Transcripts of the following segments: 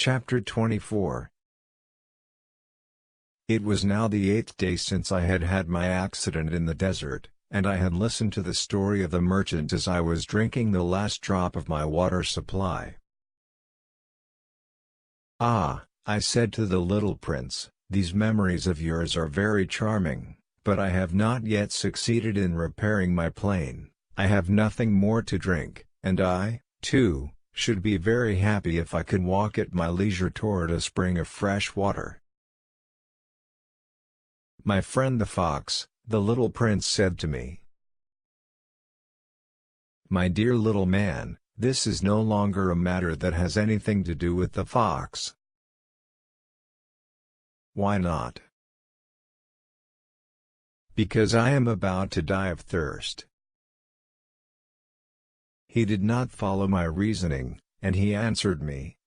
Chapter 24. It was now the 8th day since I had had my accident in the desert, and I had listened to the story of the merchant as I was drinking the last drop of my water supply. "Ah," I said to the little prince, "these memories of yours are very charming, but I have not yet succeeded in repairing my plane. I have nothing more to drink, and I, too, should be very happy if I could walk at my leisure toward a spring of fresh water." "My friend the fox," the little prince said to me. "My dear little man, this is no longer a matter that has anything to do with the fox." "Why not?" "Because I am about to die of thirst." He did not follow my reasoning, and he answered me.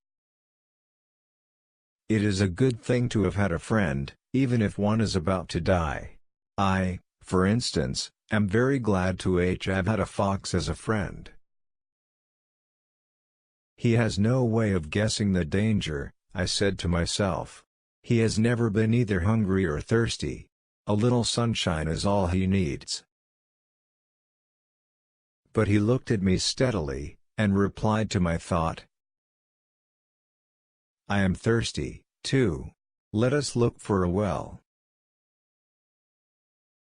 "It is a good thing to have had a friend, even if one is about to die. I, for instance, am very glad to have had a fox as a friend. He has no way of guessing the danger," I said to myself. "He has never been either hungry or thirsty. A little sunshine is all he needs." But he looked at me steadily, and replied to my thought, "I am thirsty, too. Let us look for a well."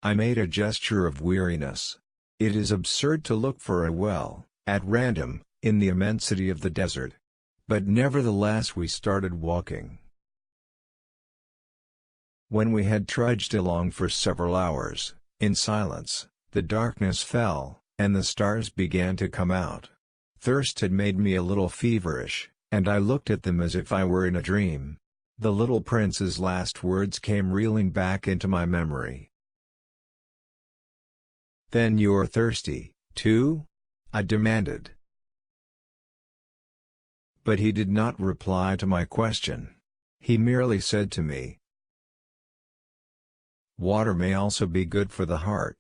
I made a gesture of weariness. It is absurd to look for a well, at random, in the immensity of the desert. But nevertheless we started walking. When we had trudged along for several hours, in silence, the darkness fell, and the stars began to come out. Thirst had made me a little feverish, and I looked at them as if I were in a dream. The little prince's last words came reeling back into my memory. "Then you're thirsty, too?" I demanded. But he did not reply to my question. He merely said to me, "Water may also be good for the heart."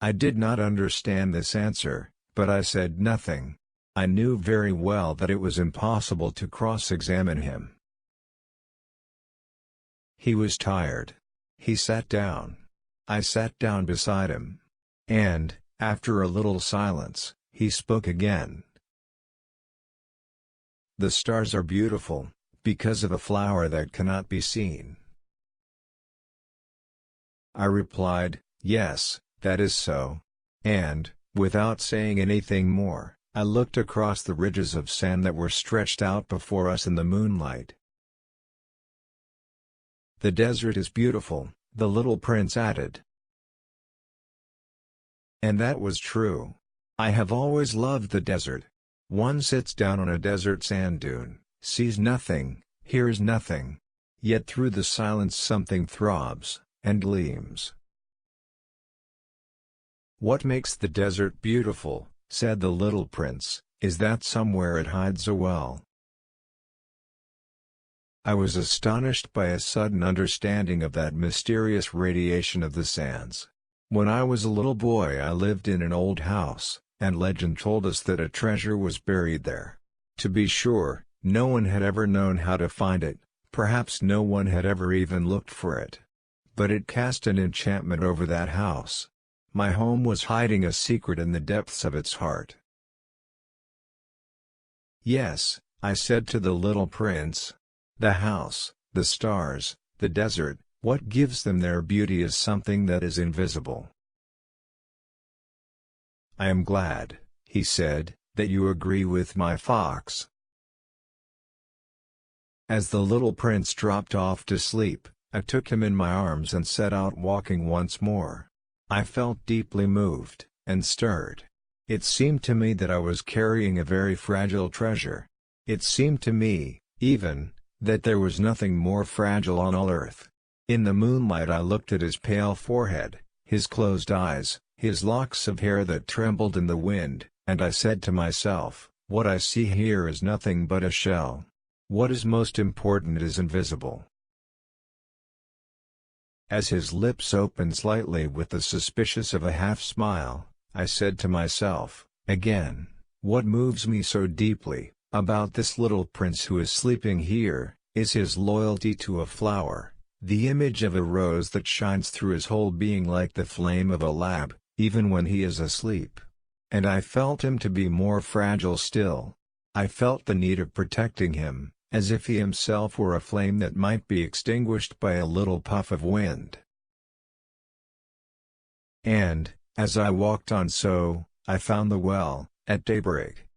I did not understand this answer, but I said nothing. I knew very well that it was impossible to cross-examine him. He was tired. He sat down. I sat down beside him. And, after a little silence, he spoke again. "The stars are beautiful, because of a flower that cannot be seen." I replied, "Yes, that is so." And, without saying anything more, I looked across the ridges of sand that were stretched out before us in the moonlight. "The desert is beautiful," the little prince added. And that was true. I have always loved the desert. One sits down on a desert sand dune, sees nothing, hears nothing. Yet through the silence something throbs, and gleams. "What makes the desert beautiful," said the little prince, "is that somewhere it hides a well." I was astonished by a sudden understanding of that mysterious radiation of the sands. When I was a little boy I lived in an old house, and legend told us that a treasure was buried there. To be sure, no one had ever known how to find it, perhaps no one had ever even looked for it. But it cast an enchantment over that house. My home was hiding a secret in the depths of its heart. "Yes," I said to the little prince. "The house, the stars, the desert, what gives them their beauty is something that is invisible." "I am glad," he said, "that you agree with my fox." As the little prince dropped off to sleep, I took him in my arms and set out walking once more. I felt deeply moved, and stirred. It seemed to me that I was carrying a very fragile treasure. It seemed to me, even, that there was nothing more fragile on all earth. In the moonlight I looked at his pale forehead, his closed eyes, his locks of hair that trembled in the wind, and I said to myself, "What I see here is nothing but a shell. What is most important is invisible." As his lips opened slightly with the suspicious of a half-smile, I said to myself, again, "What moves me so deeply, About this little prince who is sleeping here, is his loyalty to a flower, the image of a rose that shines through his whole being like the flame of a lamp, even when he is asleep. And I felt him to be more fragile still. I felt the need of protecting him, as if he himself were a flame that might be extinguished by a little puff of wind. And, as I walked on so, I found the well, at daybreak.